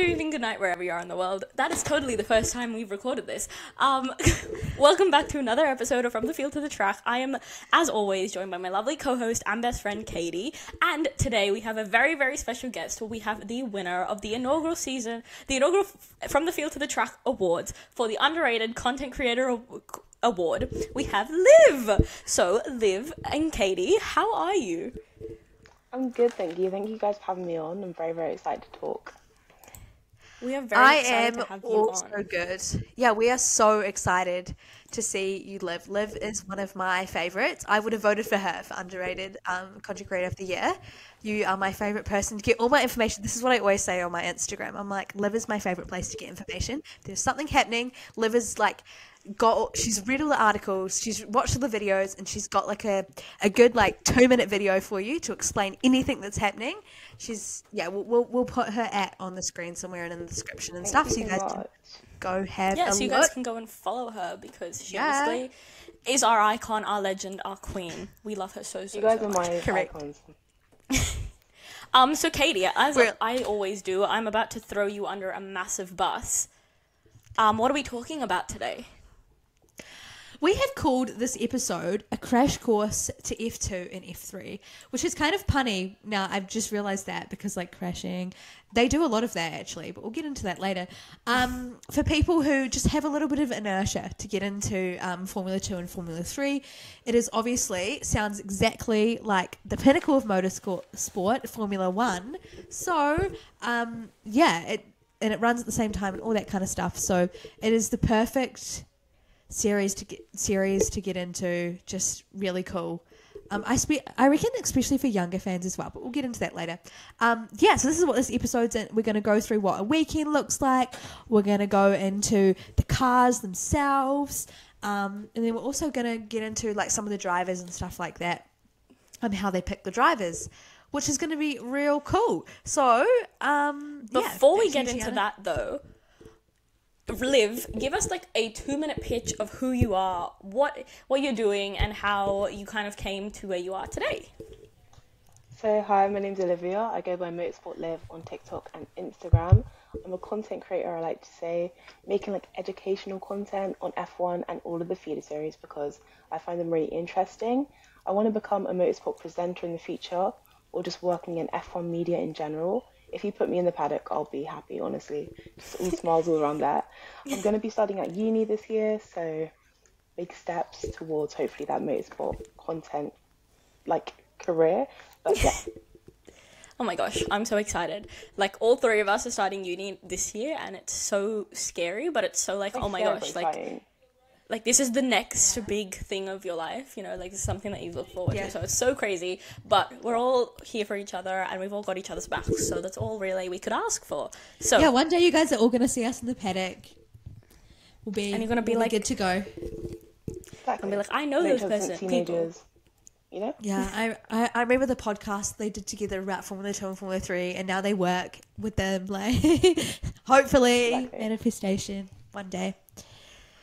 evening, good night, wherever you are in the world. That is totally the first time we've recorded this. Welcome back to another episode of From the Field to the Track. I am, as always, joined by my lovely co-host and best friend, Katie. And today we have a very, very special guest. We have the winner of the inaugural From the Field to the Track Awards for the Underrated Content Creator Award. We have Liv. So, Liv and Katie, how are you? I'm good, thank you. Thank you guys for having me on. I'm very, very excited to talk. We are very excited to have you on. I am also good. Yeah, we are so excited to see you, Liv. Liv is one of my favourites. I would have voted for her for Underrated Content Creator of the Year. You are my favourite person to get all my information. This is what I always say on my Instagram. I'm like, Liv is my favourite place to get information. If there's something happening, Liv is like... she's read all the articles, she's watched all the videos, and she's got like a good like 2-minute video for you to explain anything that's happening. We'll put her on the screen somewhere and in the description and stuff, so you guys can go have a look. So you guys can go and follow her because she honestly is our icon, our legend, our queen. We love her so You guys so are much. my icons. So Katie, as I always do, I'm about to throw you under a massive bus. What are we talking about today? We have called this episode a crash course to F2 and F3, which is kind of punny. Now, I've just realised that because, like, crashing, they do a lot of that, actually, but we'll get into that later. For people who just have a little bit of inertia to get into Formula 2 and Formula 3, it is obviously sounds exactly like the pinnacle of motorsport, Formula 1. So, and it runs at the same time and all that kind of stuff. So, it is the perfect... series to get into, just really cool. I reckon especially for younger fans as well, but we'll get into that later. So this is what this episode's in. We're going to go through what a weekend looks like. We're going to go into the cars themselves, and then we're also going to get into like some of the drivers and stuff like that, and how they pick the drivers, which is going to be real cool. So before we get into that though, Liv, give us like a 2-minute pitch of who you are, what you're doing, and how you kind of came to where you are today. So, hi, my name's Olivia. I go by Motorsport Liv on TikTok and Instagram. I'm a content creator, I like to say, making like educational content on F1 and all of the feeder series because I find them really interesting. I want to become a motorsport presenter in the future or just working in F1 media in general. If you put me in the paddock, I'll be happy, honestly. Just all smiles all around that. I'm going to be studying at uni this year, so big steps towards hopefully that motorsport content, like, career. But yeah. Oh my gosh, I'm so excited. Like, all three of us are starting uni this year, and it's so scary, but it's so like, oh my gosh, like this is the next big thing of your life, you know, like this is something that you look forward to. So it's so crazy, but we're all here for each other and we've all got each other's backs. So that's all really we could ask for. So yeah, one day you guys are all going to see us in the paddock. And you're going to be like good to go. Exactly. And be like, I know those people. You know? Yeah, I remember the podcast they did together about Formula 2 and Formula 3, and now they work with them, like, hopefully, manifestation one day.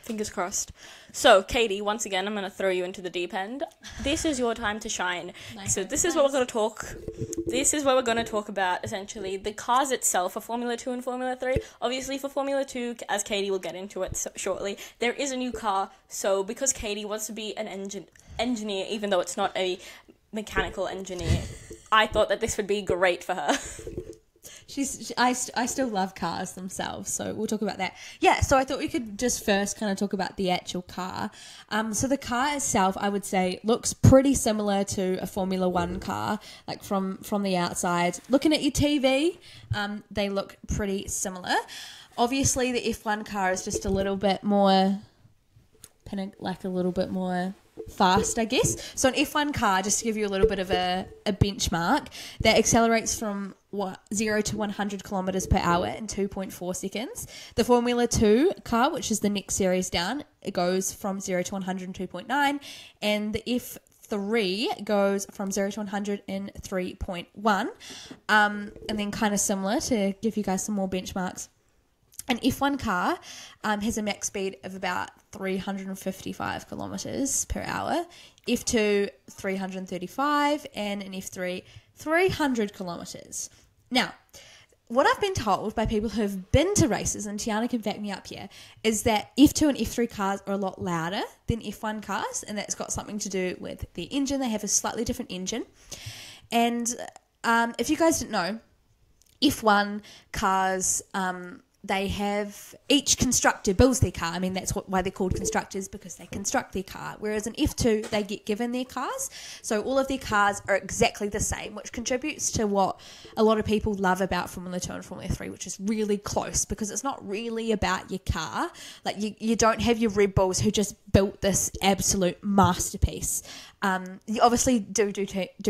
Fingers crossed. So, Katie, once again, I'm going to throw you into the deep end. This is your time to shine. So this is what we're going to talk. This is what we're going to talk about, essentially, the cars itself for Formula 2 and Formula 3. Obviously, for Formula 2, as Katie will get into it shortly, there is a new car. So, because Katie wants to be an engineer, even though it's not a mechanical engineer, I thought that this would be great for her. I still love cars themselves, so we'll talk about that. Yeah, so I thought we could just first kind of talk about the actual car. So the car itself, I would say, looks pretty similar to a Formula 1 car, like from the outside. Looking at your TV, they look pretty similar. Obviously, the F1 car is just a little bit more, fast, I guess. So an F1 car, just to give you a little bit of a benchmark, that accelerates from 0 to 100 kilometers per hour in 2.4 seconds. The Formula 2 car, which is the next series down, it goes from 0 to 100 in 2.9, and the F3 goes from 0 to 100 in 3.1. And then kind of similar, to give you guys some more benchmarks, an F1 car has a max speed of about 355 kilometers per hour, F2 335, and an F3 300 kilometers. Now, what I've been told by people who have been to races, and Tiana can back me up here, is that F2 and F3 cars are a lot louder than F1 cars, and that's got something to do with the engine. They have a slightly different engine. And if you guys didn't know, F1 cars, they have, each constructor builds their car. I mean, that's why they're called constructors, because they construct their car. Whereas in F2, they get given their cars. So all of their cars are exactly the same, which contributes to what a lot of people love about Formula 2 and Formula 3, which is really close, because it's not really about your car. Like, you don't have your Red Bulls who just built this absolute masterpiece. You obviously do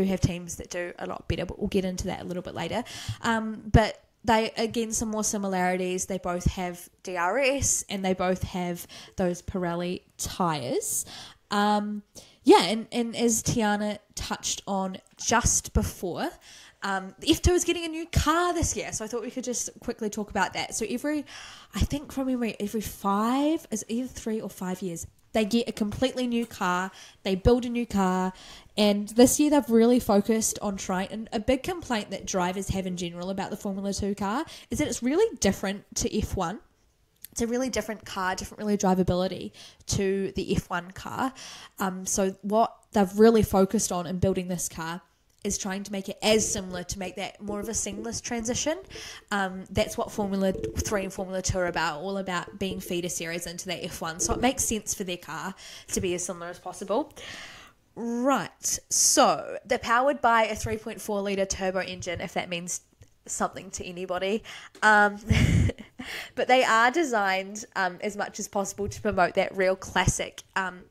have teams that do a lot better, but we'll get into that a little bit later. But they, again, some more similarities. They both have DRS and they both have those Pirelli tyres. And as Tiana touched on just before, F2 is getting a new car this year, so I thought we could just quickly talk about that. So every 5, is either 3 or 5 years, they get a completely new car, they build a new car, and this year they've really focused on trying, and a big complaint that drivers have in general about the Formula 2 car is that it's really different to F1. It's a really different car, different really drivability to the F1 car. So what they've really focused on in building this car is trying to make it as similar, to make that more of a seamless transition. That's what Formula 3 and Formula 2 are about, all about being feeder series into that F1. So it makes sense for their car to be as similar as possible. Right, so they're powered by a 3.4 litre turbo engine, if that means something to anybody. But they are designed as much as possible to promote that real classic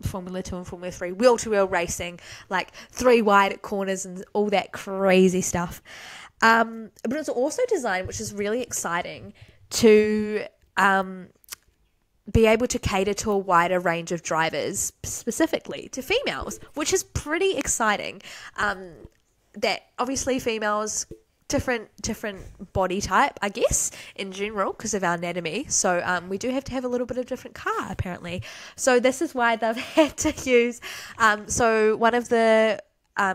Formula 2 and Formula 3 wheel-to-wheel racing, like 3 wide at corners and all that crazy stuff. But it's also designed, which is really exciting, to be able to cater to a wider range of drivers, specifically to females, which is pretty exciting. That obviously females, different body type, I guess, in general, because of our anatomy. So we do have to have a little bit of different car, apparently. So this is why they've had to use. So one of the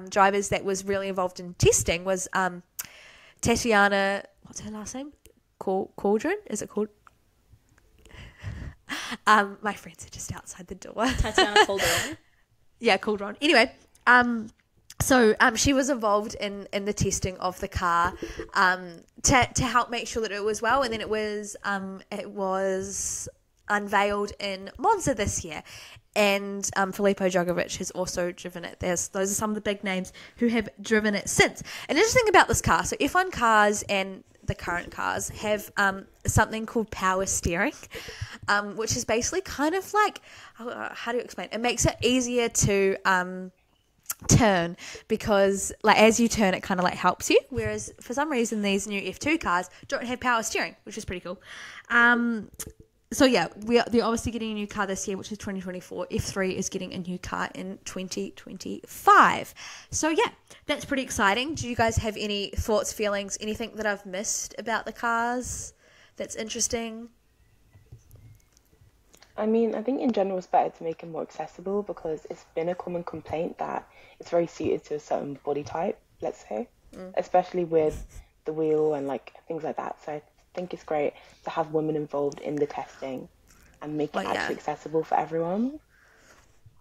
drivers that was really involved in testing was Tatiana. What's her last name? Cauldron? Is it called? My friends are just outside the door. Tatiana Calderon. Yeah, Cauldron. Anyway, so she was involved in the testing of the car to help make sure that it was well, and then it was unveiled in Monza this year, and Filippo Drugovich has also driven it. Those are some of the big names who have driven it since. And interesting about this car, so F1 cars and the current cars have something called power steering, which is basically kind of like, how do you explain? It makes it easier to turn, because like as you turn it kind of like helps you, whereas for some reason these new F2 cars don't have power steering, which is pretty cool. So yeah, they're obviously getting a new car this year, which is 2024. F3 is getting a new car in 2025. So yeah, that's pretty exciting. Do you guys have any thoughts, feelings, anything that I've missed about the cars that's interesting? I mean, I think in general it's better to make it more accessible, because it's been a common complaint that it's very suited to a certain body type, let's say, especially with the wheel and like things like that. So I think it's great to have women involved in the testing and make it actually accessible for everyone.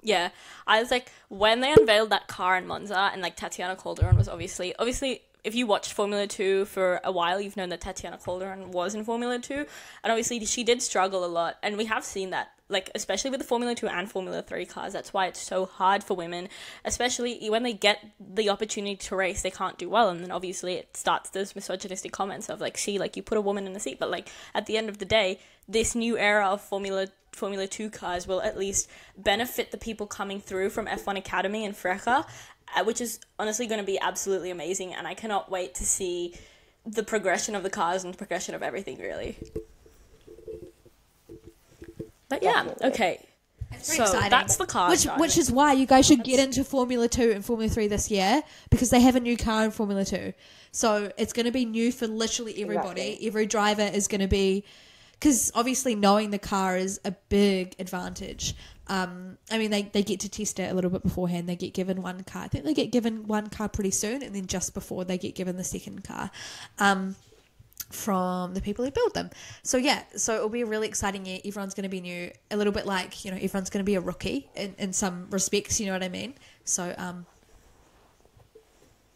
Yeah, I was like, when they unveiled that car in Monza, and like Tatiana Calderon was obviously, if you watched Formula 2 for a while, you've known that Tatiana Calderon was in Formula 2, and obviously she did struggle a lot, and we have seen that, like, especially with the Formula 2 and Formula 3 cars. That's why it's so hard for women, especially when they get the opportunity to race, they can't do well, and then obviously it starts those misogynistic comments of, like, see, like, you put a woman in the seat, but, like, at the end of the day, this new era of Formula 2 cars will at least benefit the people coming through from F1 Academy and FRECA, which is honestly going to be absolutely amazing, and I cannot wait to see the progression of the cars and the progression of everything, really. But yeah, okay. So exciting. that's the car. Which is why you guys should get into Formula 2 and Formula 3 this year, because they have a new car in Formula 2. So it's going to be new for literally everybody. Exactly. Every driver is going to be... Because obviously knowing the car is a big advantage. I mean, they get to test it a little bit beforehand. They get given one car. I think they get given one car pretty soon, and then just before they get given the second car. from the people who build them. So yeah, so it'll be a really exciting year. Everyone's going to be new, a little bit like, you know, everyone's going to be a rookie in some respects, you know what I mean? So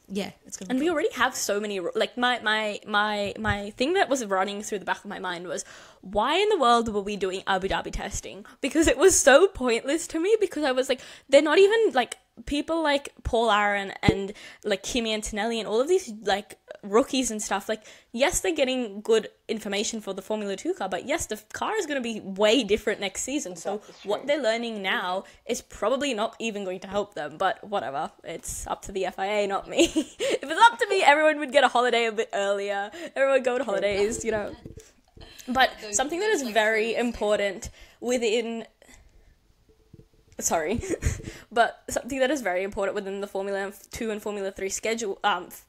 yeah, it's going to be And we cool. already have so many, like, my thing that was running through the back of my mind was, why in the world were we doing Abu Dhabi testing? Because it was so pointless to me, because I was like, they're not even, like, people like Paul Aaron and, like, Kimi Antonelli and all of these, like, rookies and stuff, like, yes, they're getting good information for the Formula 2 car, but yes, the car is going to be way different next season, so what they're learning now is probably not even going to help them, but whatever, it's up to the FIA, not me. If it's up to me, everyone would get a holiday a bit earlier, everyone would go on holidays, you know. But something that is very important within... Sorry. But something that is very important within the Formula 2 and Formula 3 schedule,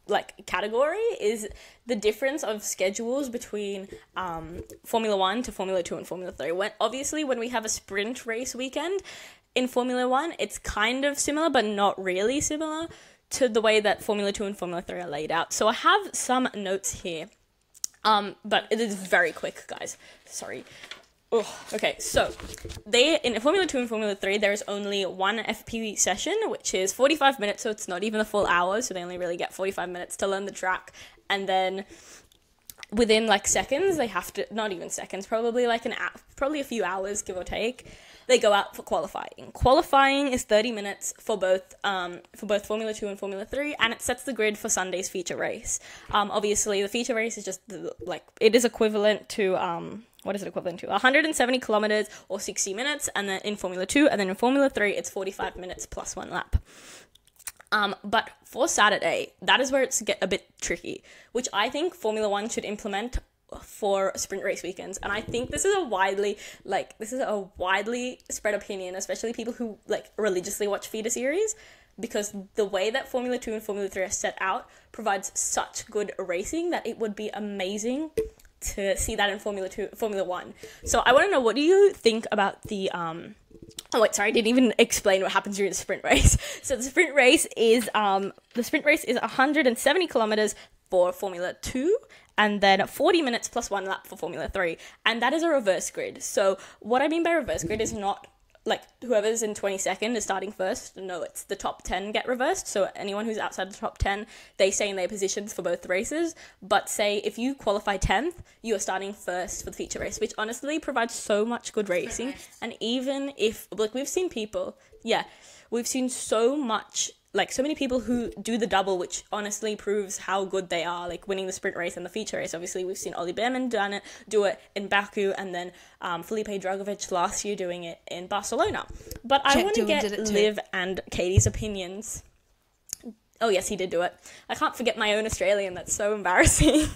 like, category is the difference of schedules between Formula 1 to Formula 2 and Formula 3. When we have a sprint race weekend in Formula 1, it's kind of similar, but not really similar to the way that Formula 2 and Formula 3 are laid out. So I have some notes here. But it is very quick, guys. Sorry. Okay, so in Formula 2 and Formula 3, there is only one FP session, which is 45 minutes, so it's not even a full hour, so they only really get 45 minutes to learn the track, and then within, like, seconds, they have to, not even seconds, probably like probably a few hours, give or take, they go out for qualifying. Qualifying is 30 minutes for both Formula 2 and Formula 3, and it sets the grid for Sunday's feature race. Obviously, the feature race is just, it is equivalent to, what is it equivalent to? 170 kilometers or 60 minutes, and then in Formula 2, and then in Formula 3, it's 45 minutes plus one lap. But for Saturday, that is where it's get a bit tricky, which I think Formula 1 should implement for sprint race weekends. And I think this is a widely spread opinion, especially people who, like, religiously watch feeder series, because the way that Formula 2 and Formula 3 are set out provides such good racing that it would be amazing to see that in Formula 1. So I want to know, what do you think about the I didn't even explain what happens during the sprint race. So the sprint race is 170 kilometers for Formula 2, and then 40 minutes plus one lap for Formula 3, and that is a reverse grid. So what I mean by reverse grid is not like whoever's in 22nd is starting first. No, it's the top 10 get reversed. So anyone who's outside the top 10, they stay in their positions for both races. But say if you qualify 10th, you are starting first for the feature race, which honestly provides so much good racing. And even if, like, we've seen so much, like, so many people who do the double, which honestly proves how good they are, like winning the sprint race and the feature race. Obviously, we've seen Ollie Behrman do it in Baku, and then Felipe Drugovich last year doing it in Barcelona. But I want to get Liv and Katie's opinions. Oh, yes, he did do it. I can't forget my own Australian. That's so embarrassing.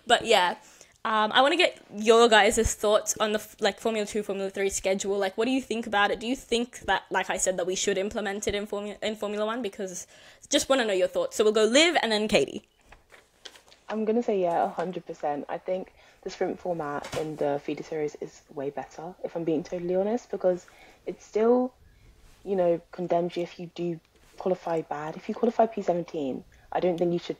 But yeah. I want to get your guys' thoughts on the Formula 2, Formula 3 schedule. Like, what do you think about it? Do you think that, like I said, that we should implement it in Formula 1? Because just want to know your thoughts. So we'll go Liv and then Katie. I'm going to say, yeah, 100%. I think the sprint format in the feeder series is way better, if I'm being totally honest, because it still, you know, condemns you if you do qualify bad. If you qualify P17, I don't think you should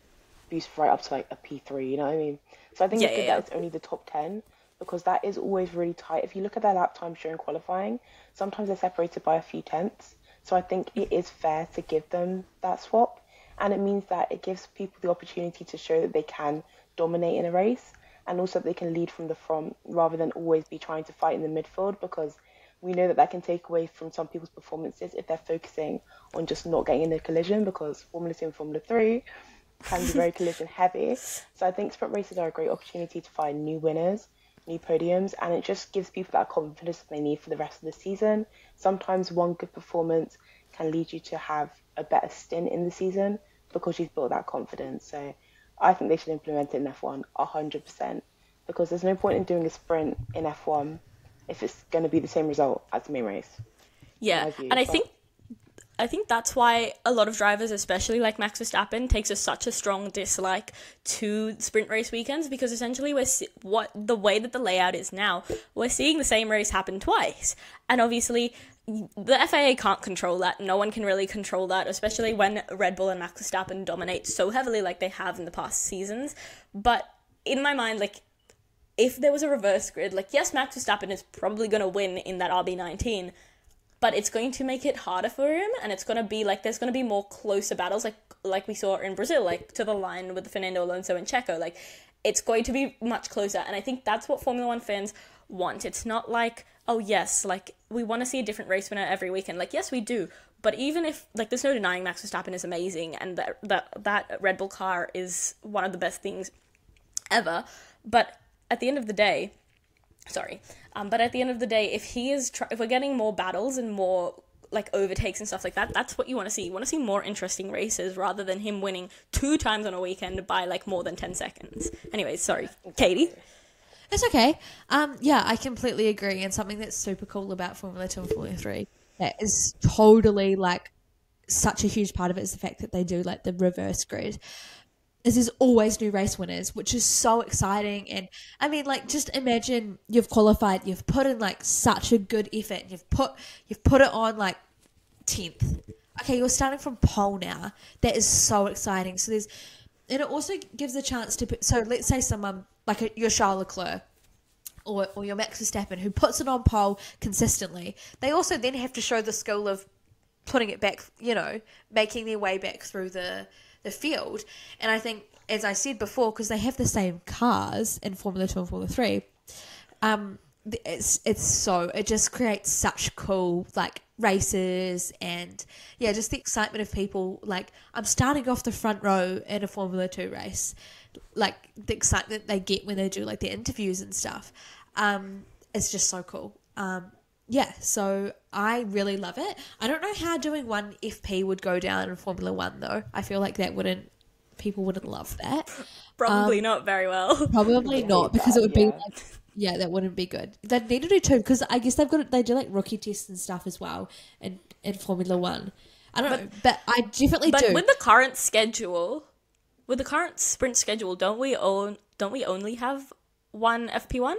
boost right up to, like, a P3, you know what I mean? So I think it's good that it's only the top 10, because that is always really tight. If you look at their lap times during qualifying, sometimes they're separated by a few tenths. So I think it is fair to give them that swap. And it means that it gives people the opportunity to show that they can dominate in a race, and also that they can lead from the front rather than always be trying to fight in the midfield, because we know that that can take away from some people's performances if they're focusing on just not getting in a collision, because Formula 2 and Formula 3 can be very collision heavy. So I think sprint races are a great opportunity to find new winners, new podiums, and it just gives people that confidence that they need for the rest of the season. Sometimes one good performance can lead you to have a better stint in the season because you've built that confidence. So I think they should implement it in F1 100%, because there's no point in doing a sprint in F1 if it's going to be the same result as the main race. Yeah, and I think that's why a lot of drivers, especially like Max Verstappen, takes such a strong dislike to sprint race weekends, because essentially the way that the layout is now, we're seeing the same race happen twice. And obviously, the FIA can't control that. No one can really control that, especially when Red Bull and Max Verstappen dominate so heavily like they have in the past seasons. But in my mind, like, if there was a reverse grid, like, yes, Max Verstappen is probably going to win in that RB19, but it's going to make it harder for him, and it's going to be, like, there's going to be more closer battles, like we saw in Brazil, like, to the line with Fernando Alonso and Checo. Like, it's going to be much closer, and I think that's what Formula One fans want. It's not like, oh, yes, like, we want to see a different race winner every weekend. Like, yes, we do, but even if, like, there's no denying Max Verstappen is amazing, and that Red Bull car is one of the best things ever, but at the end of the day, if we're getting more battles and more, like, overtakes and stuff like that, that's what you want to see. You want to see more interesting races rather than him winning 2 times on a weekend by, like, more than 10 seconds. Anyways, sorry. Katie? It's okay. Yeah, I completely agree. And something that's super cool about Formula 2 and Formula 3 that is totally, like, such a huge part of it is the fact that they do, like, the reverse grid. Is there's always new race winners, which is so exciting. And I mean, like, just imagine you've qualified, you've put in, like, such a good effort, you've put it on, like, 10th. Okay, you're starting from pole now. That is so exciting. So and it also gives a chance to put, so let's say someone like your Charles Leclerc or your Max Verstappen who puts it on pole consistently. They also then have to show the skill of putting it back, you know, making their way back through the field. And I think, as I said before, because they have the same cars in Formula 2 and Formula 3, it just creates such cool, like, races, and yeah, just the excitement of people. Like, I'm starting off the front row in a Formula 2 race, like, the excitement they get when they do, like, their interviews and stuff. It's just so cool. Yeah, so I really love it. I don't know how doing one FP would go down in Formula 1, though. I feel like people wouldn't love that. Probably not very well. Probably not, because it would be like, yeah, that wouldn't be good. They'd need to do 2, because I guess they do, like, rookie tests and stuff as well in Formula 1. I don't know, but I definitely do. But with the current schedule, with the current sprint schedule, don't we only have one FP1?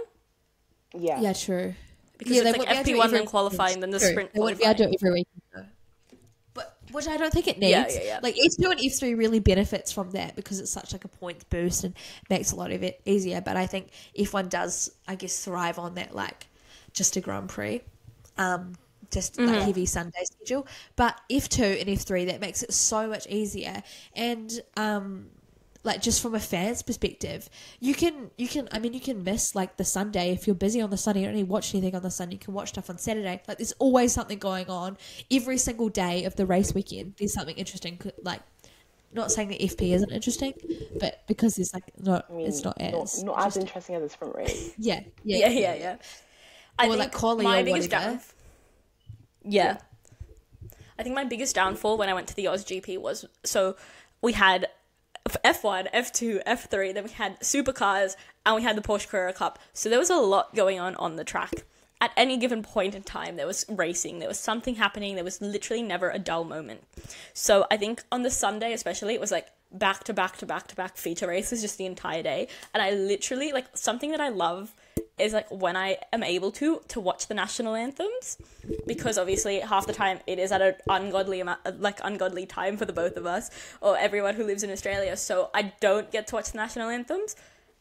Yeah. Yeah, true. Because it's like FP1 then qualifying, then the sprint They wouldn't be qualifying. able to do it every weekend, though. But, which I don't think it needs. Yeah. Like, F2 and F3 really benefits from that because it's such, like, a points boost and makes a lot of it easier. But I think F1 does, I guess, thrive on that, like, just a Grand Prix. Like, heavy Sunday schedule. But F2 and F3, that makes it so much easier. And, like, just from a fan's perspective, you can miss, like, the Sunday. If you're busy on the Sunday, you don't need to watch anything on the Sunday, you can watch stuff on Saturday. Like, there's always something going on. Every single day of the race weekend, there's something interesting. Like, not saying that FP isn't interesting, but because there's, like, it's not as interesting as the sprint race. Yeah. Or, like, quali or whatever. Yeah. I think my biggest downfall when I went to the Oz GP was, so we had F1, F2, F3, then we had supercars, and we had the Porsche Carrera Cup. So there was a lot going on the track. At any given point in time, there was racing, there was something happening, there was literally never a dull moment. So I think on the Sunday especially, it was like back to back feature races just the entire day. And I literally, like, something that I love is, like, when I am able to watch the national anthems, because obviously half the time it is at an ungodly time for the both of us or everyone who lives in Australia, so I don't get to watch the national anthems.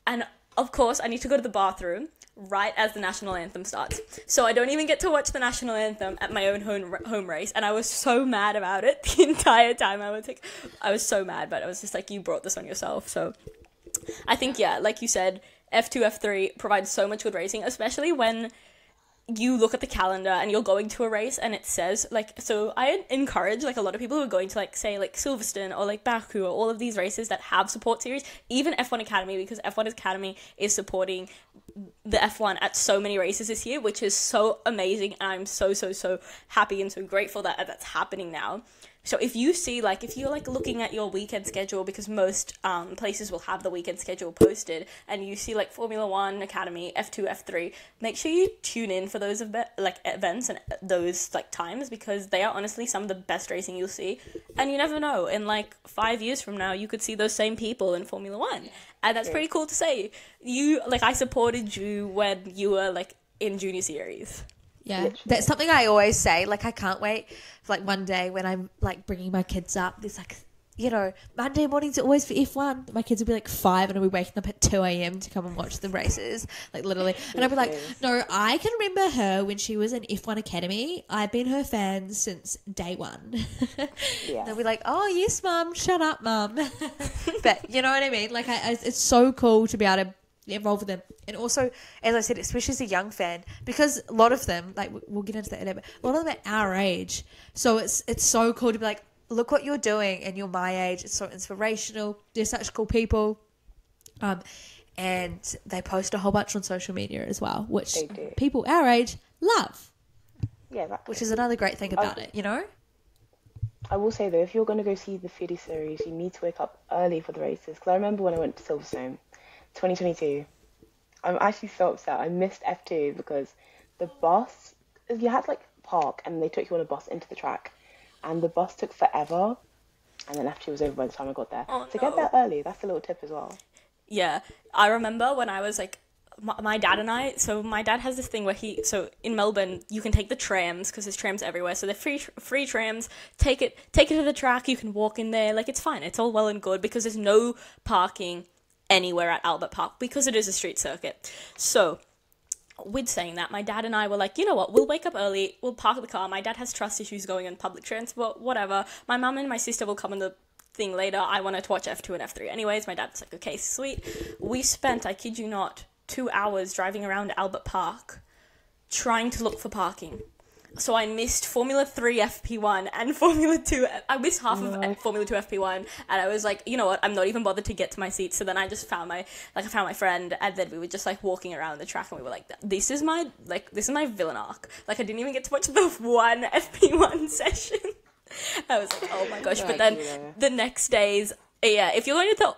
And of course I need to go to the bathroom right as the national anthem starts, so I don't even get to watch the national anthem at my own home race. And I was so mad about it the entire time. I was so mad, but I was just like, you brought this on yourself. So I think, yeah, like you said, F2, F3 provides so much good racing, especially when you look at the calendar and you're going to a race and it says, like, so I encourage, like, a lot of people who are going to, like, say, like, Silverstone or, like, Baku or all of these races that have support series, even F1 Academy, because F1 Academy is supporting the F1 at so many races this year, which is so amazing, and I'm so happy and so grateful that that's happening now. So if you see, like, if you're, like, looking at your weekend schedule, because most places will have the weekend schedule posted, and you see, like, Formula 1 Academy, F2, F3, make sure you tune in for those events and those, like, times, because they are honestly some of the best racing you'll see. And you never know, in, like, 5 years from now, you could see those same people in Formula 1. And that's pretty cool to say. I supported you when you were, like, in junior series. Yeah, literally. That's something I always say. Like, I can't wait for, like, one day when I'm, like, bringing my kids up. There's, like, you know, Monday mornings are always for F1. My kids will be like 5 and I'll be waking up at 2 a.m. to come and watch the races, like literally. And I'll be like, no, I can remember her when she was in F1 Academy. I've been her fan since day one. Yeah. They'll be like, oh, yes, mum, shut up, mum. But you know what I mean? Like, it's so cool to be able to involved with them. And also, as I said, especially as a young fan, because a lot of them, like we'll get into that later, but a lot of them are our age. So it's so cool to be like, look what you're doing and you're my age. It's so inspirational. They're such cool people. And they post a whole bunch on social media as well, which They do. people our age love. Yeah, exactly. Which is another great thing about it, you know? I will say though, if you're going to go see the Foodie series, you need to wake up early for the races. Because I remember when I went to Silverstone, 2022, I'm actually so upset. I missed F2 because the bus, you had to like park and they took you on a bus into the track. And the bus took forever. And then F2 was over by the time I got there. Oh, so no. get there early. That's a little tip as well. Yeah, I remember when I was like, my dad and I, so my dad has this thing where so in Melbourne, you can take the trams, because there's trams everywhere, so they're free trams, take it to the track, you can walk in there, like, it's fine, it's all well and good, because there's no parking anywhere at Albert Park, because it is a street circuit. So, with saying that, my dad and I were like, you know what, we'll wake up early, we'll park the car, my dad has trust issues going on public transport, whatever, my mum and my sister will come on the thing later, I wanted to watch F2 and F3 anyways, my dad was like, okay, sweet. We spent, I kid you not, 2 hours driving around Albert Park trying to look for parking. So I missed Formula 3 FP1 and Formula 2, I missed half of Formula 2 FP1, and I was like, you know what, I'm not even bothered to get to my seat, so then I just found I found my friend, and then we were just like walking around the track, and we were like, this is my villain arc. Like, I didn't even get to watch the one FP1 session. I was like, oh my gosh, but then the next days, yeah, if you're going to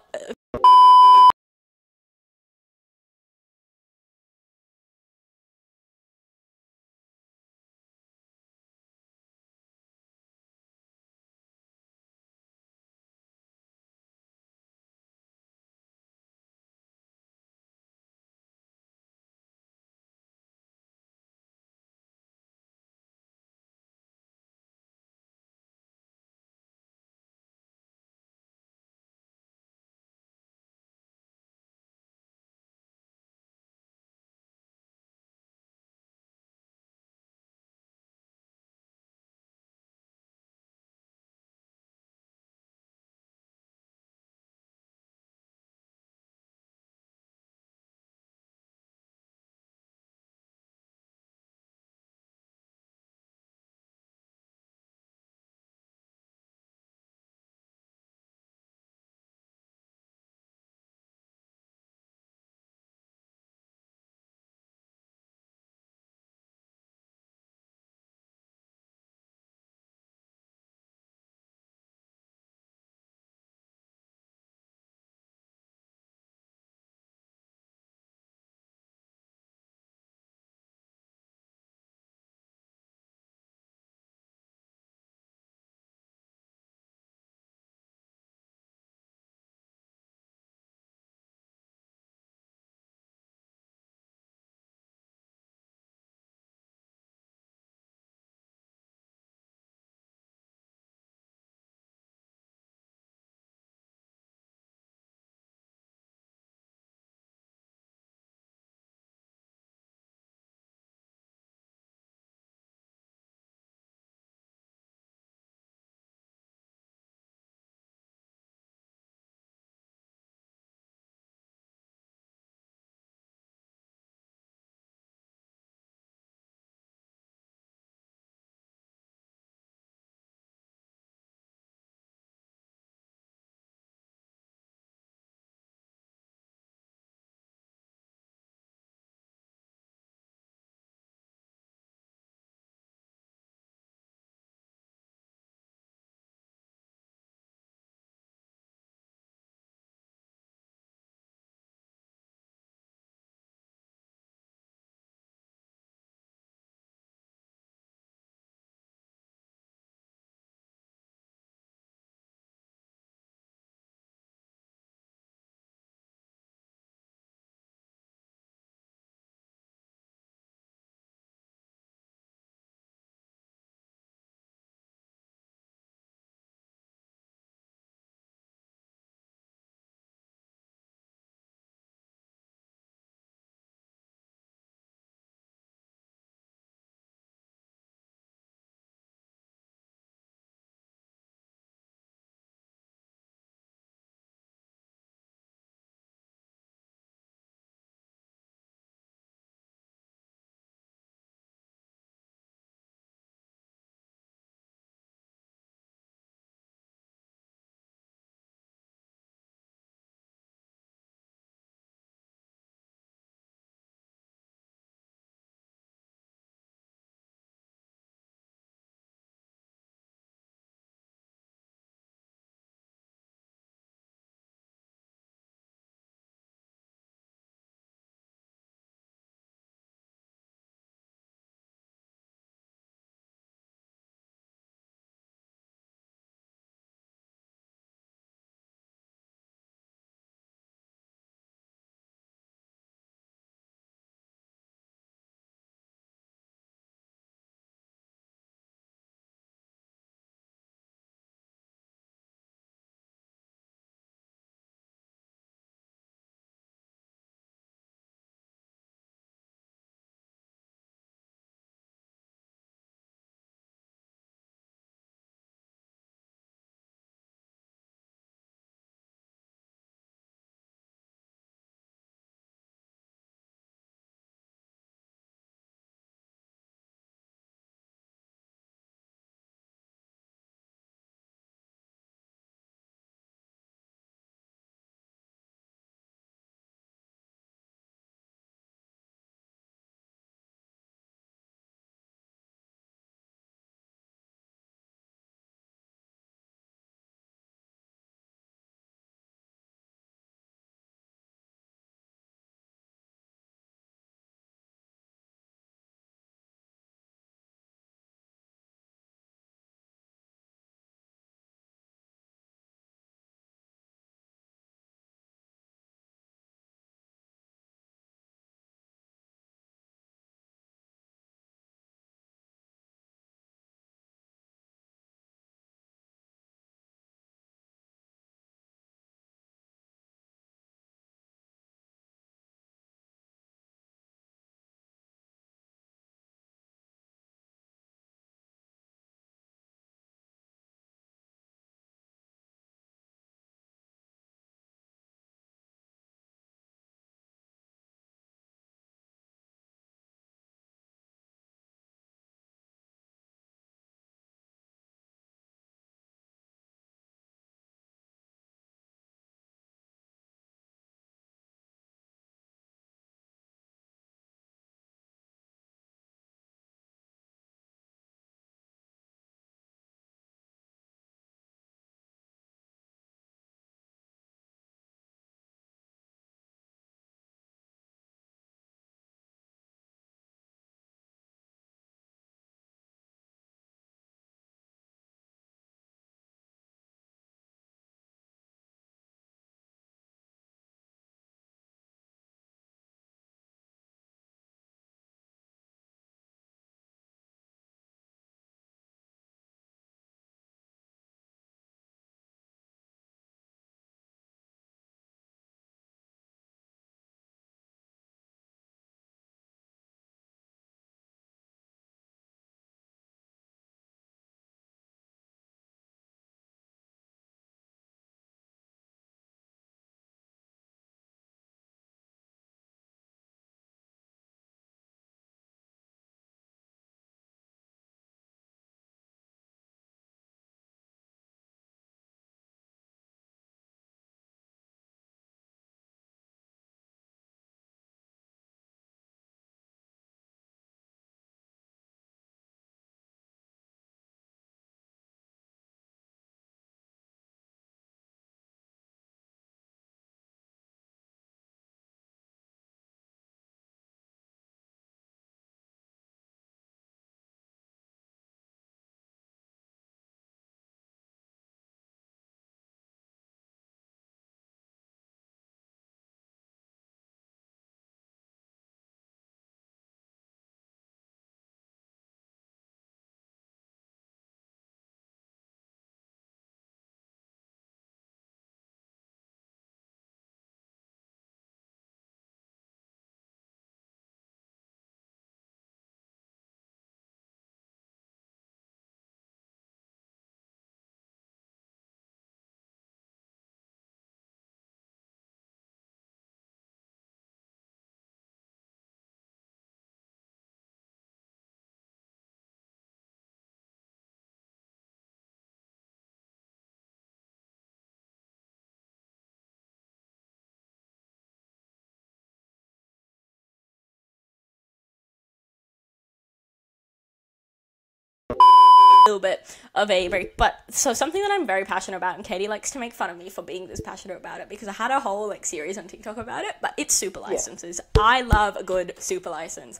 little bit of a break. But so something that I'm very passionate about, and Katie likes to make fun of me for being this passionate about it because I had a whole like series on TikTok about it, but it's super licenses. I love a good super license.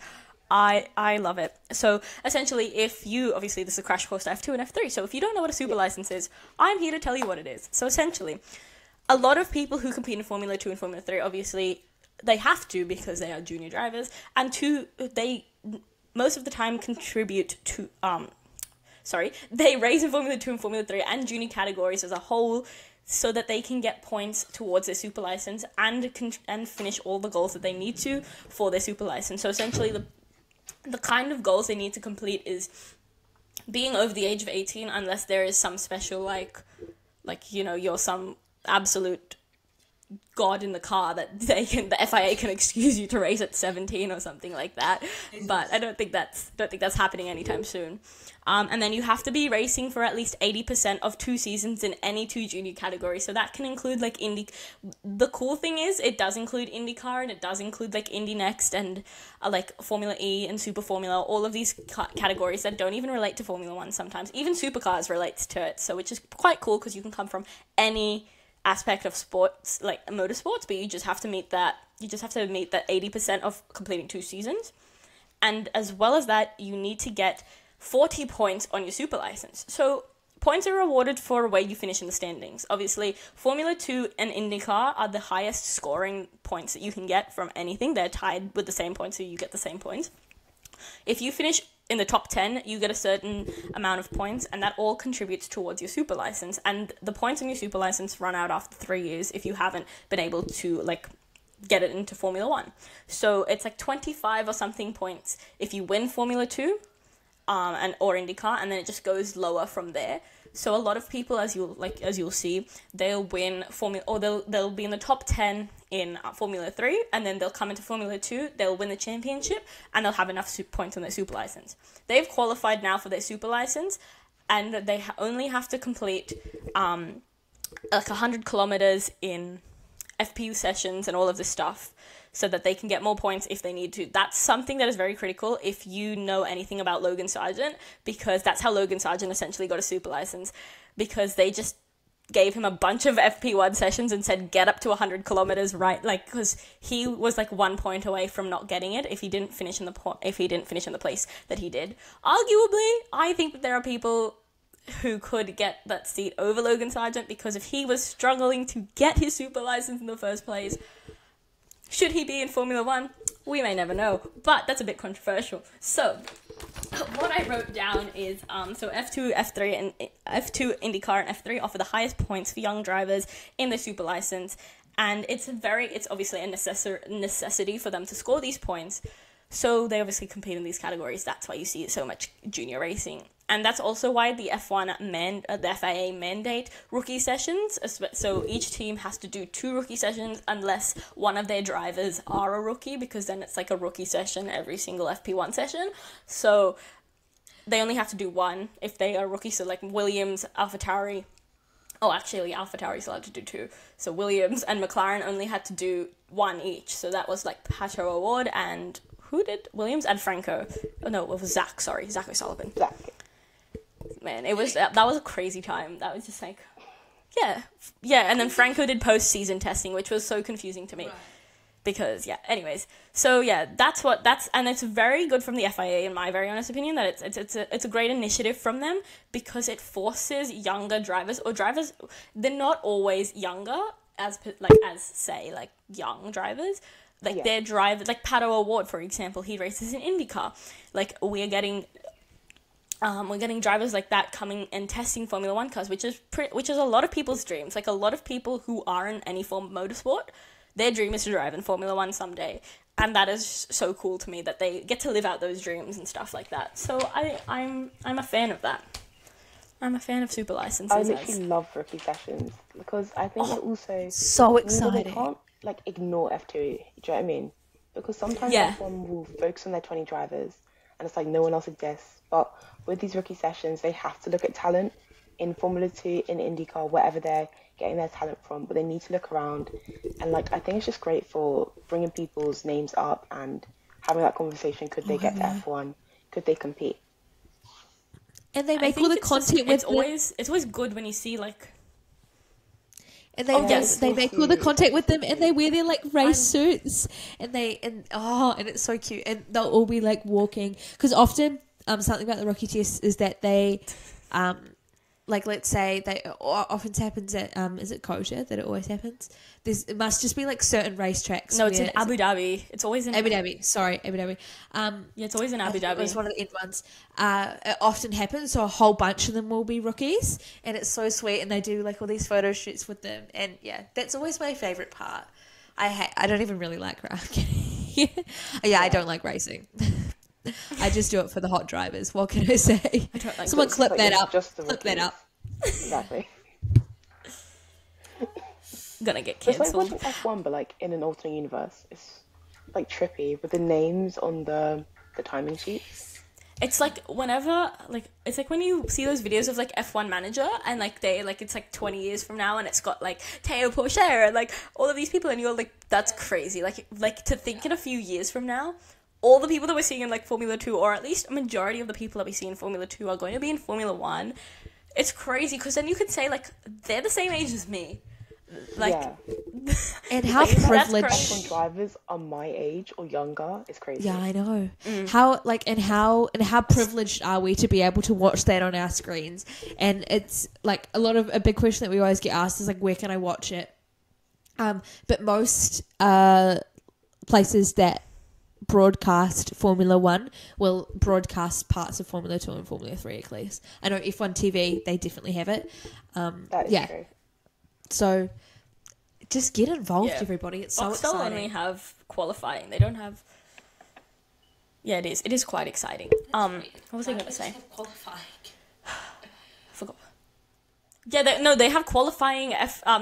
I love it. So essentially, if you, obviously this is a crash course to F2 and F3, so if you don't know what a super license is, I'm here to tell you what it is. So essentially, a lot of people who compete in Formula 2 and Formula 3, obviously, they have to because they are junior drivers, and two, they most of the time contribute to, they race in Formula 2 and Formula 3 and junior categories as a whole so that they can get points towards their super license and finish all the goals that they need to for their super license. So essentially, the kind of goals they need to complete is being over the age of 18, unless there is some special, like you're some absolute god in the car that the FIA can excuse you to race at 17 or something like that. But I don't think that's happening anytime soon. And then you have to be racing for at least 80% of 2 seasons in any 2 junior categories. So that can include like Indy. The cool thing is it does include IndyCar, and it does include like Indy Next and like Formula E and Super Formula, all of these categories that don't even relate to Formula 1 sometimes. Even Supercars relates to it, so which is quite cool because you can come from any aspect of sports, like motorsports, but you just have to meet that 80% of completing 2 seasons. And as well as that, you need to get 40 points on your super license. So points are awarded for where you finish in the standings. Obviously, Formula 2 and IndyCar are the highest scoring points that you can get from anything. They're tied with the same points, so you get the same points. If you finish in the top 10, you get a certain amount of points, and that all contributes towards your super license. And the points on your super license run out after 3 years if you haven't been able to, like, get it into Formula 1. So it's like 25 or something points if you win Formula 2 or IndyCar, and then it just goes lower from there. So a lot of people, as you'll see, they'll win they'll be in the top 10 in Formula 3, and then they'll come into Formula 2, they'll win the championship, and they'll have enough points on their super license. They've qualified now for their super license, and they only have to complete like 100 kilometers in FPU sessions and all of this stuff, so that they can get more points if they need to. That's something that is very critical if you know anything about Logan Sargent, because that's how Logan Sargent essentially got a super license, because they just gave him a bunch of FP1 sessions and said, get up to 100 kilometers, right? Like, because he was like 1 point away from not getting it if he didn't finish in the place that he did. Arguably, I think that there are people who could get that seat over Logan Sargent, because if he was struggling to get his super license in the first place, should he be in Formula 1? We may never know, but that's a bit controversial. So, what I wrote down is, so F2, F3, and F2, IndyCar, and F3 offer the highest points for young drivers in their super license, and it's obviously a necessity for them to score these points, so they obviously compete in these categories. That's why you see so much junior racing. And that's also why the the FIA mandate rookie sessions. So each team has to do 2 rookie sessions unless one of their drivers are a rookie, because then it's like a rookie session every single FP1 session. So they only have to do 1 if they are rookies. So like Williams, AlphaTauri. Oh, actually, AlphaTauri's allowed to do 2. So Williams and McLaren only had to do 1 each. So that was like Pato O'Ward and who did? Williams and Franco. Oh no, it was Zach O'Sullivan. Zach. Man, that was a crazy time. That was just like, yeah, and then Franco did post-season testing, which was so confusing to me. Right. Because, anyways. So, and it's very good from the FIA, in my very honest opinion, that it's a great initiative from them, because it forces younger drivers, they're not always younger, as young drivers. Like, their drivers, like Pato O'Ward, for example, he races in IndyCar. Like, we're getting drivers like that coming and testing Formula 1 cars, which is a lot of people's dreams. Like, a lot of people who are in any form of motorsport, their dream is to drive in Formula 1 someday. And that is so cool to me that they get to live out those dreams and stuff like that. So I'm a fan of that. I'm a fan of super licenses. I literally love rookie sessions, because I think it also so exciting. They can't like ignore F2. Do you know what I mean? Because sometimes F1 will focus on their 20 drivers, and it's like no one else exists. But with these rookie sessions, they have to look at talent in Formula 2, in IndyCar, wherever they're getting their talent from. But they need to look around, and like I think it's just great for bringing people's names up and having that conversation. Could they get to F1? Could they compete? And they I make all think the it's just- content with it's always good when you see like and they yes. they make all the content with them, and they wear their like race suits, and it's so cute, and they'll all be like walking because often something about the rookie test is that they like let's say they often happens at is it Kosher that it always happens? It must just be like certain racetracks. no, it's in Abu Dhabi. It's always in Abu Dhabi. Sorry, Abu Dhabi. Yeah, it's always in Abu Dhabi. It's one of the end ones. It often happens, so a whole bunch of them will be rookies, and it's so sweet. And they do like all these photo shoots with them, and yeah, that's always my favorite part. I don't even really like racing. I don't like racing. I just do it for the hot drivers. What can I say? I don't like Someone racing. clip Like, that it's up. just the Clip that rookies. up. Exactly. Gonna get It's like cancelled. watching F1, but like in an alternate universe. It's like trippy with the names on the timing sheets. It's like whenever like it's like when you see those videos of like F1 manager and like they like it's like 20 years from now and it's got like Teo Pourchaire and like all of these people and you're like that's crazy. Like to think in a few years from now all the people that we're seeing in like Formula 2 or at least a majority of the people that we see in Formula 2 are going to be in Formula 1. It's crazy because then you could say like they're the same age as me. Like Yeah. And how Like, that's privileged. crazy. F1 drivers are my age or younger. It's crazy. Yeah, I know. How privileged are we to be able to watch that on our screens? And it's like a big question that we always get asked is like, where can I watch it? But most places that broadcast Formula 1 will broadcast parts of Formula 2 and Formula 3 at least. I know F1 TV, they definitely have it. That is yeah. true. So just get involved, Yeah. everybody. It's so Foxtel exciting. only have qualifying. They don't have. Yeah, it is. It is quite exciting. What was I going to say? Forgot. Yeah, they have qualifying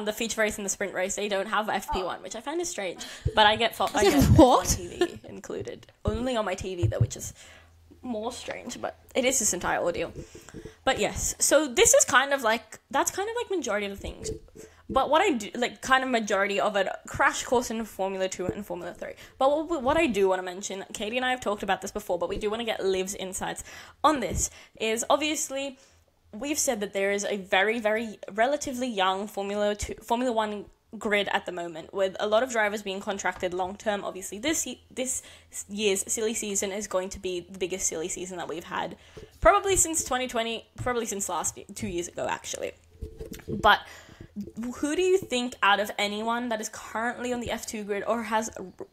the feature race and the sprint race. They don't have FP1, which I find is strange. But I get I get What? F1 TV included. Only on my TV though, which is more strange, but it is this entire ordeal. But yes, so this is kind of like majority of the things. But what I do, like kind of majority of it, crash course in Formula 2 and Formula 3. But what I do want to mention, Katie and I have talked about this before, but we do want to get Liv's insights on this, is obviously we've said that there is a very, very relatively young Formula 1 grid at the moment, with a lot of drivers being contracted long term. Obviously, this year's silly season is going to be the biggest silly season that we've had, probably since 2020, probably since 2 years ago, actually. But who do you think, out of anyone that is currently on the F2 grid or has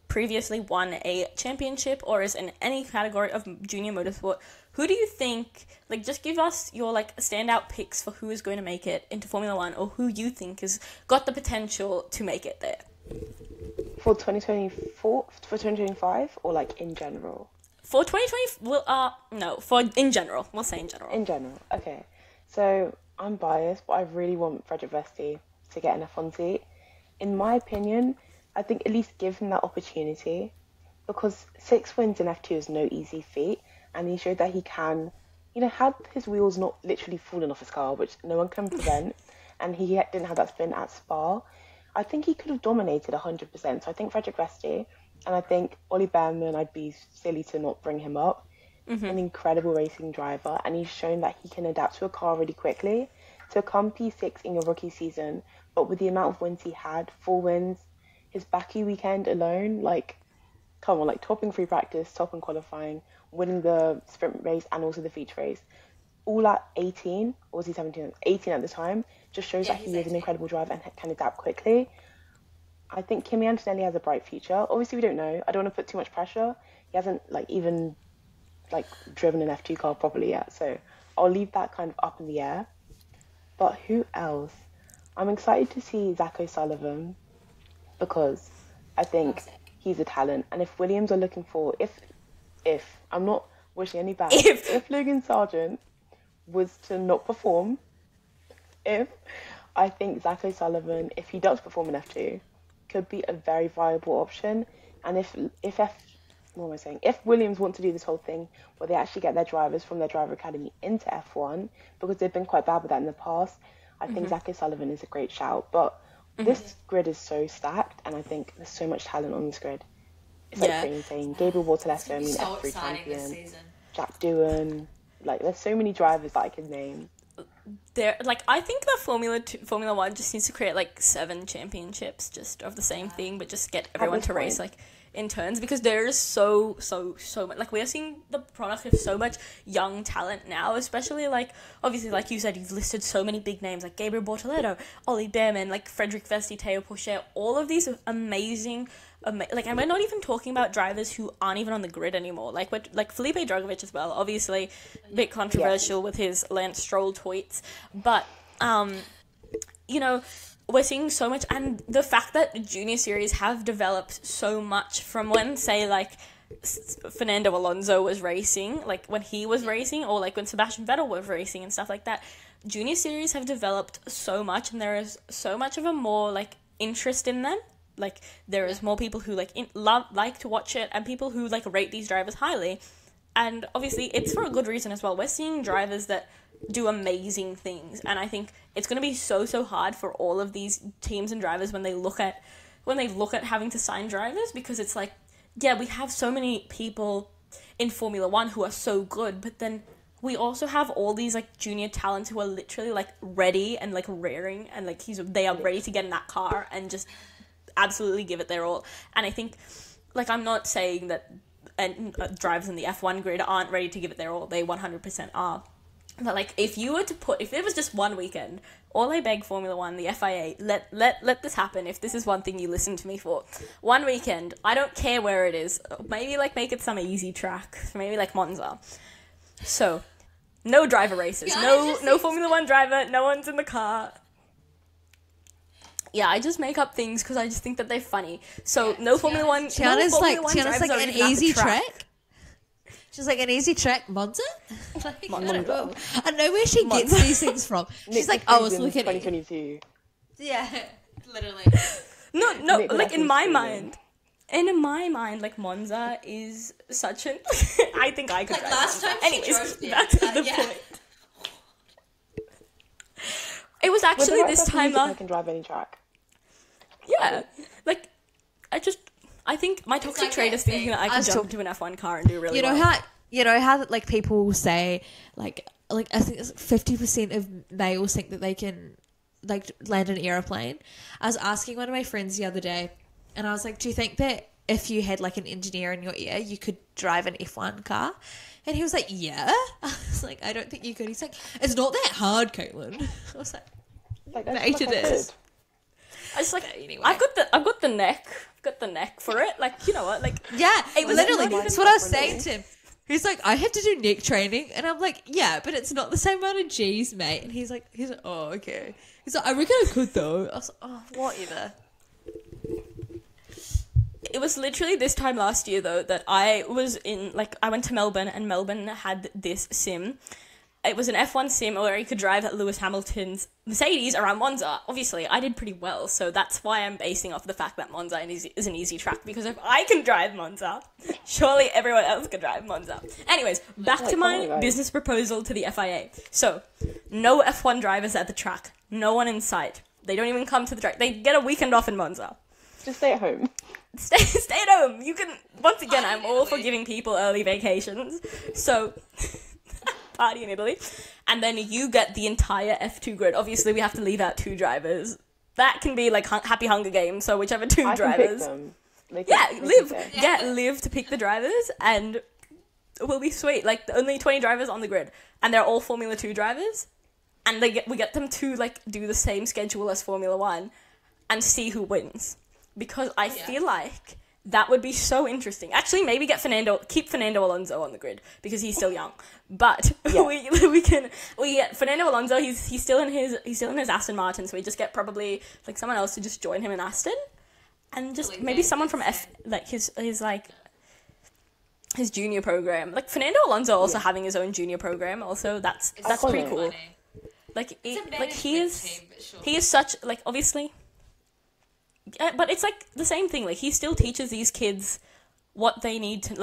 previously won a championship or is in any category of junior motorsport, who do you think, like, just give us your, like, standout picks for who is going to make it into Formula 1 or who you think has got the potential to make it there? For 2024, for 2025, or like in general? For 2020, for in general. We'll say in general. In general, okay. So I'm biased, but I really want Frederick Vesti to get an F1 seat. In my opinion, I think at least give him that opportunity, because 6 wins in F2 is no easy feat, and he showed that he can, had his wheels not literally fallen off his car, which no one can prevent, and he didn't have that spin at Spa, I think he could have dominated 100%. So I think Frederick Vesti, and I think Ollie Behrman, I'd be silly to not bring him up. An incredible racing driver, and he's shown that he can adapt to a car really quickly. To come P6 in your rookie season, but with the amount of wins he had, 4 wins, his Baku weekend alone, come on, topping free practice, topping qualifying, winning the sprint race and also the feature race, all at 18, or was he 17? 18 at the time, just shows that he is an incredible driver and can adapt quickly. I think Kimi Antonelli has a bright future. Obviously, we don't know. I don't want to put too much pressure. He hasn't even driven an F2 car properly yet, so I'll leave that kind of up in the air. But who else? I'm excited to see Zach O'Sullivan, because I think he's a talent, and if Williams are looking for, if I'm not wishing any bad, if Logan Sargent was to not perform, I think Zach O'Sullivan, if he does perform in F2, could be a very viable option. And if Williams want to do this whole thing where they actually get their drivers from their driver academy into F1, because they've been quite bad with that in the past, I think Zach O'Sullivan is a great shout. But this grid is so stacked, and I think there's so much talent on this grid. It's pretty insane. Gabriel Bortolesso, F3 champion. Jack Doohan. Like, there's so many drivers that I could name. There, like, I think the Formula One just needs to create like 7 championships just of the same thing, but just get everyone this to race point. like in turns, because there is so much, like, we are seeing the product of so much young talent now, especially like, obviously, like you said, you've listed so many big names like Gabriel Bortoleto, Ollie Behrman, like Frederick Vesti, Teo Pourchaire, all of these amazing, like, and we're not even talking about drivers who aren't even on the grid anymore. Like, like Felipe Drugovich as well, obviously a bit controversial with his Lance Stroll tweets, but you know, we're seeing so much, and the fact that junior series have developed so much from when, say, like, Fernando Alonso was racing, like when he was racing, or like when Sebastian Vettel was racing and stuff like that. Junior series have developed so much, and there is so much of a more like interest in them. Like, there is more people who like like to watch it, and people who like rate these drivers highly. And obviously it's for a good reason as well. We're seeing drivers that do amazing things, and I think it's going to be so hard for all of these teams and drivers when they look at having to sign drivers, because it's like, yeah, we have so many people in Formula One who are so good, but then we also have all these like junior talents who are literally like ready and like raring, and like they are ready to get in that car and just absolutely give it their all. And I think, like, I'm not saying that drivers in the F1 grid aren't ready to give it their all. They 100% are. But like, if it was just one weekend, all I beg Formula One, the FIA, let this happen. If this is one thing you listen to me for, one weekend, I don't care where it is. Maybe like make it some easy track, maybe like Monza. So, no driver races, no Formula One driver, no one's in the car. Yeah, I just make up things because I just think that they're funny. So no Formula One. Tiana's like an easy track. She's like, an easy track, Monza? Like, Monza. I know where she gets these things from. She's like, I was looking at 2022. Yeah, literally. No, Nick like in Lesson's my screaming. mind, like Monza is such an. I think I could. Like drive last Monza. time she Anyways, drove there. back to the Yeah. point. It was With the actually right this type of time. music, I can drive any track. Yeah, like I think my toxic like trait that is thinking thing. that I I can was jump talking- into an F1 car and do really You know well. how like people will say like I think it's 50% of males think that they can like land an aeroplane. I was asking one of my friends the other day, and I was like, do you think that if you had like an engineer in your ear, you could drive an F1 car? And he was like, yeah. I was like, I don't think you could. He's like, it's not that hard, Caitlin. I was like, Like, I Mate, feel like it I is. could. I just like Anyway. I've got the neck for it. Like, you know what? Like, yeah, It was literally. not even That's what I was properly. saying to him. He's like, I have to do neck training, and I'm like, yeah, but it's not the same amount of G's, mate. And he's like, oh, okay. He's like, I reckon I could though. I was like, oh, whatever. it was literally this time last year though that I went to Melbourne, and Melbourne had this sim. It was an F1 sim where you could drive Lewis Hamilton's Mercedes around Monza. Obviously, I did pretty well, so that's why I'm basing off the fact that Monza is an easy track, because if I can drive Monza, surely everyone else can drive Monza. Anyways, back to come on, my guys. business proposal to the FIA. So, no F1 drivers at the track. No one in sight. They don't even come to the track. They get a weekend off in Monza. Just stay at home. Stay at home. You can, once again, I'm all for giving people early vacations. So, party in Italy. And then you get the entire F2 grid. Obviously, we have to leave out 2 drivers. That can be like Happy Hunger Games, so whichever 2 I can pick drivers. them. They Yeah, can Liv. say. Get Liv to pick the drivers, and it will be sweet. Like, only 20 drivers on the grid. And they're all Formula 2 drivers. And we get them to, like, do the same schedule as Formula 1 and see who wins. Because I feel like that would be so interesting. Actually, maybe keep Fernando Alonso on the grid because he's still young. But we get Fernando Alonso. He's still in his Aston Martin, so we just get probably like someone else to just join him in Aston, and just maybe someone from his junior program. Like Fernando Alonso also having his own junior program. Also, that's pretty cool. Like he is such like obviously. But it's like the same thing. Like he still teaches these kids what they need to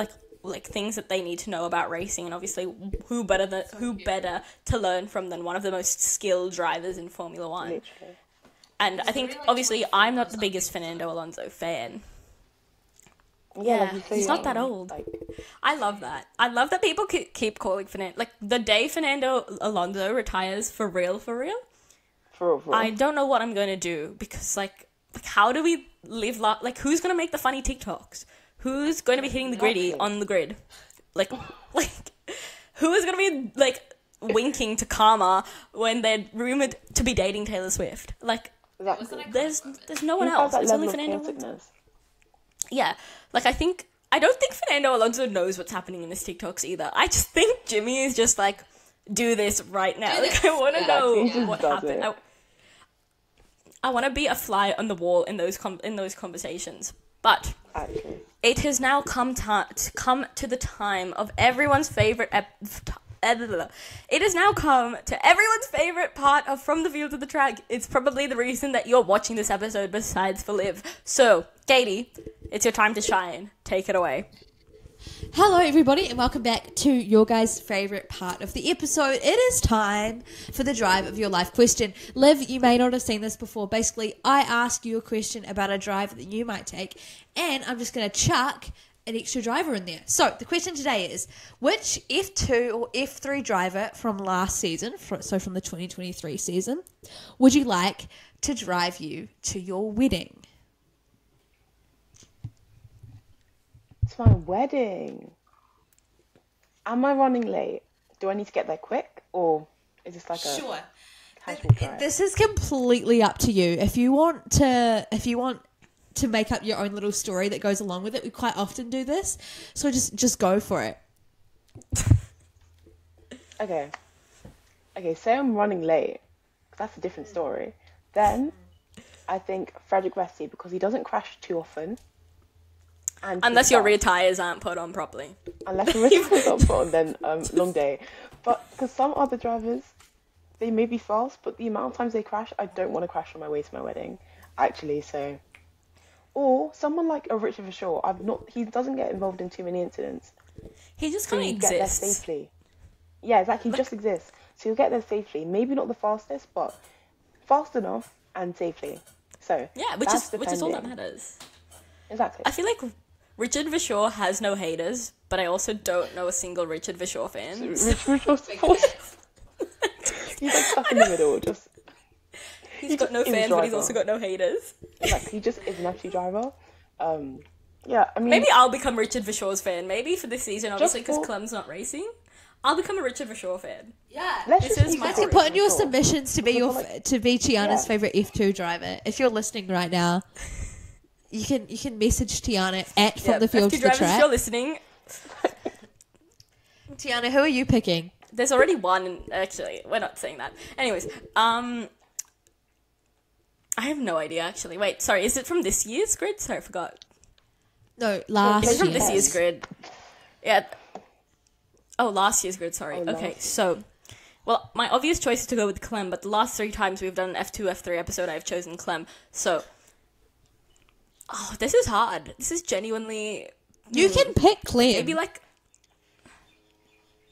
like things that they need to know about racing, and obviously who better to learn from than one of the most skilled drivers in Formula One. Literally. And I think obviously I'm not the biggest Fernando Alonso fan, Yeah, like, he's so he's not that young. old. Like, I love that. I love that people keep calling Fernando. Like, the day Fernando Alonso retires for real, for real. I don't know what I'm going to do because, like how do we live like, who's going to make the funny TikToks? Who's going to be hitting the griddy on the grid? Like, who is going to be, like, winking to Karma when they're rumored to be dating Taylor Swift? Like, Exactly. there's no one Who has else. that It's only level of Fernando Alonso. chaoticness? Yeah, like, I don't think Fernando Alonso knows what's happening in his TikToks either. I just think Jimmy is just like, do this right now. Like, I want to know he just what does happened. it. I want to be a fly on the wall in those conversations. But Actually. it has now come to the time of everyone's favorite. It has now come to everyone's favorite part of From the Field to the Track. It's probably the reason that you're watching this episode besides for Liv. So, Katie, it's your time to shine. Take it away. Hello, everybody, and welcome back to your guys' favourite part of the episode. It is time for the drive of your life question. Liv, you may not have seen this before. Basically, I ask you a question about a drive that you might take, and I'm just going to chuck an extra driver in there. So, the question today is, which F2 or F3 driver from last season, so from the 2023 season, would you like to drive you to your wedding? It's my wedding. Am I running late? Do I need to get there quick? Or is this like a casual drive? This is completely up to you. If you want to make up your own little story that goes along with it, we quite often do this. So just go for it. Okay, say I'm running late. 'Cause that's a different story. Then I think Frederick Vesey, because he doesn't crash too often. And Unless your he's rear tyres aren't put on properly. Unless the wrist is not put on, then long day. But because some other drivers, they may be fast, but the amount of times they crash, I don't want to crash on my way to my wedding, actually. So, or someone like a Richard Verschoor, he doesn't get involved in too many incidents. He just So kind of you get there exists. safely. Yeah, exactly. He just exists. So you'll get there safely. Maybe not the fastest, but fast enough and safely. So Yeah, which that's is all that depending. matters. Exactly. I feel like Richard Verschoor has no haters, but I also don't know a single Richard Verschoor fan. Richard Verschoor's he's like stuck in the middle. Just He's got no is a fans, but he's driver. also got no haters. Exactly. He just is an F2 driver. Yeah, I mean, Maybe I'll become Richard Verschoor's fan. Maybe for this season, obviously, because for- Clem's not racing. I'll become a Richard Verschoor fan. Yeah. let's this just is use my it favorite for Put in your Verschoor. submissions to be Tiana's Yeah. favorite F2 driver. If you're listening right now, you can message Tiana at From the Field F2 to the drivers, if you're Track. listening, Tiana, who are you picking? there's already one. Actually, we're not saying that. Anyways, I have no idea. Actually, wait. Sorry, is it from this year's grid? Sorry, I forgot. No, last It's from year. this year's grid. Yeah. Oh, last year's grid, sorry. Oh, Okay, last. so... Well, my obvious choice is to go with Clem, but the last 3 times we've done an F2, F3 episode, I've chosen Clem. So... Oh, this is hard. This is genuinely... You can pick Clem. Maybe, like...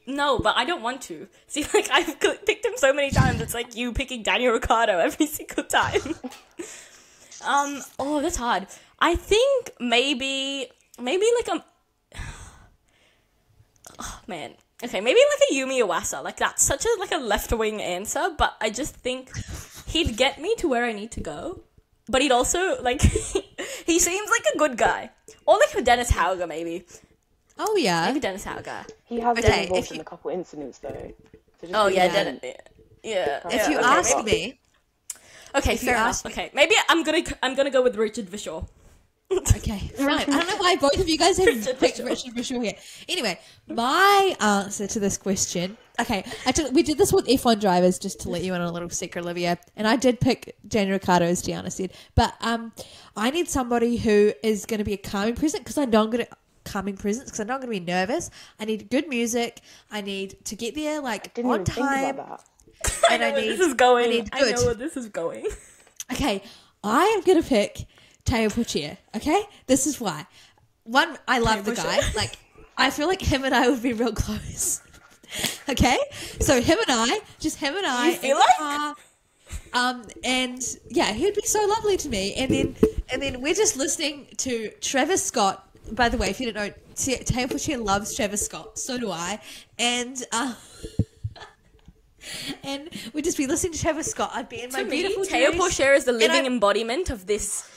No, but I don't want to. See, like, I've picked him so many times, it's like you picking Daniel Ricciardo every single time. Oh, that's hard. I think maybe like a... Oh, man. Okay, maybe like a Yumi Iwasa. Like, that's such a left-wing answer, but I just think he'd get me to where I need to go. But he'd also, like, he seems like a good guy. Or like a Dennis Hauger, maybe. Oh, yeah. Maybe Dennis Hauger. He has Okay, been involved if in you- a couple incidents though. So just Oh, yeah, Yeah. Dennis. Yeah. If you okay, ask maybe- me, Okay, if you fair enough. ask me- Okay, maybe I'm gonna go with Richard Vishaw. okay, fine. I don't know why both of you guys have Richard picked Vishaw. Richard Vishaw here. Anyway, my answer to this question. Okay, we did this with F1 drivers just to let you in on a little secret, Olivia. And I did pick Daniel Ricciardo, as Gianna said. But I need somebody who is going to be a calming presence because I know I'm going to calming presence because I know I'm going to be nervous. I need good music. I need to get there like Didn't on even think time. about And I know where this is going. I know where this is going. Okay, I am going to pick Teo Puccia, okay? This is why. One, I love the Teo guy. Puccia. Like, I feel like him and I would be real close. Okay? So him and I, just him and I You feel in like? the car. And yeah, he'd be so lovely to me. And then we're just listening to Travis Scott by the way, if you don't know, Taya Porsche loves Travis Scott. So do I. And and we'd just be listening to Travis Scott. I'd be in my beautiful Taya dress. Porsche is the living I'm- embodiment of this.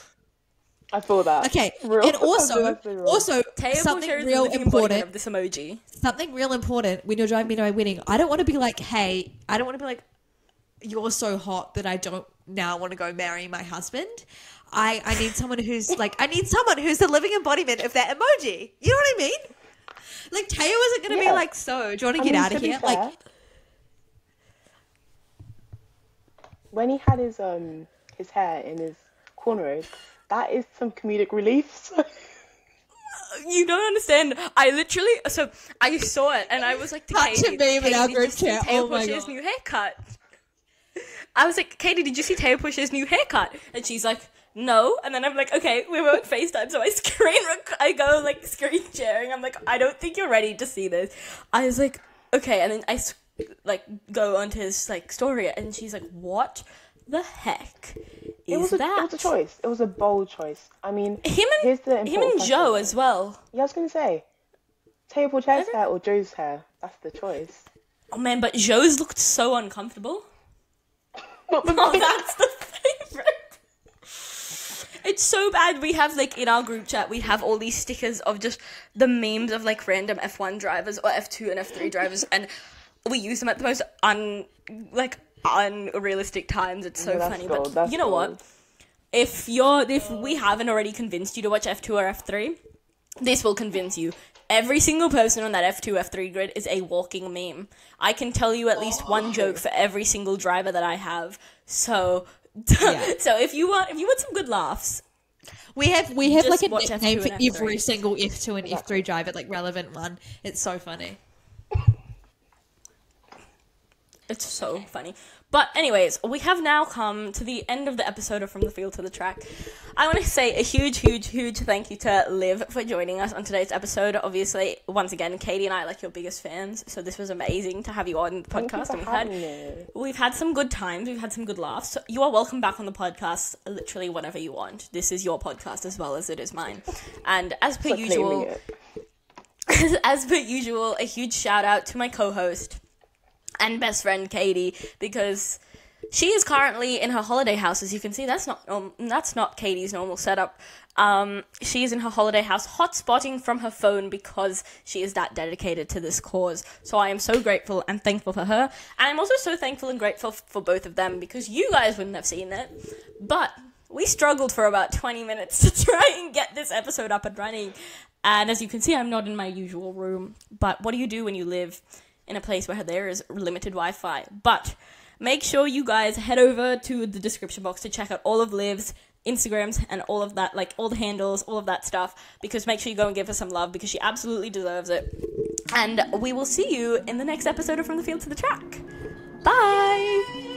I feel that. Okay, Real. and also Taya something Porsche is the real living embodiment important. of this emoji. Something real important when you're driving me to my wedding. I don't want to be like, hey, I don't want to be like, you're so hot that I don't now want to go marry my husband. I need someone who's like, I need someone who's the living embodiment of that emoji. You know what I mean? Like, Taya wasn't going to be like, so, do you want to get out of here? Like, when he had his hair in his cornrows, that is some comedic relief. So. You don't understand. I saw it and I was like to Such a Katie, meme in our Katie, group did you see chat. Taya Oh my Porsche's God. new haircut? I was like, Katie, did you see Taya Porsche's new haircut? And she's like, no. And then I'm like, okay, we were on FaceTime, so I go like screen sharing. I'm like, I don't think you're ready to see this. I was like, okay, and then I like go onto his like story, and she's like, what the heck is that? It was a choice. It was a bold choice. I mean, Him here's the and important Joe question. as well. Yeah, I was gonna say, Taya Porche's hair or Joe's hair. That's the choice. Oh man, but Joe's looked so uncomfortable. Not the Oh, that's the favorite. It's so bad. We have like in our group chat, we have all these stickers of just the memes of like random F1 drivers or F2 and F3 drivers, and we use them at the most unrealistic times. It's so that's funny. gold, But that's you know gold. what? If we haven't already convinced you to watch F2 or F3, this will convince you. Every single person on that F2, F3 grid is a walking meme. I can tell you at least one joke for every single driver that I have. So, so if you want some good laughs, we have Just like a watch nickname F2 for and F3. every single F2 and F3 driver, like relevant one. It's so funny. it's so funny. But anyways, we have now come to the end of the episode of From the Field to the Track. I want to say a huge thank you to Liv for joining us on today's episode. Obviously, once again, Katie and I are like your biggest fans, so this was amazing to have you on the podcast. Thank you for having me. We've had some good times, we've had some good laughs. So you are welcome back on the podcast literally whenever you want. This is your podcast as well as it is mine. And as per Like claiming usual, it. as per usual, a huge shout out to my co-host and best friend Katie, because she is currently in her holiday house. As you can see, that's not Katie's normal setup. She is in her holiday house, hotspotting from her phone because she is that dedicated to this cause. So I am so grateful and thankful for her, and I'm also so thankful and grateful for both of them, because you guys wouldn't have seen it, but we struggled for about 20 minutes to try and get this episode up and running. And as you can see, I'm not in my usual room. But what do you do when you live in a place where there is limited Wi-Fi? But make sure you guys head over to the description box to check out all of Liv's Instagrams and all of that, like all the handles, all of that stuff, because make sure you go and give her some love, because she absolutely deserves it. And we will see you in the next episode of From the Field to the Track. Bye!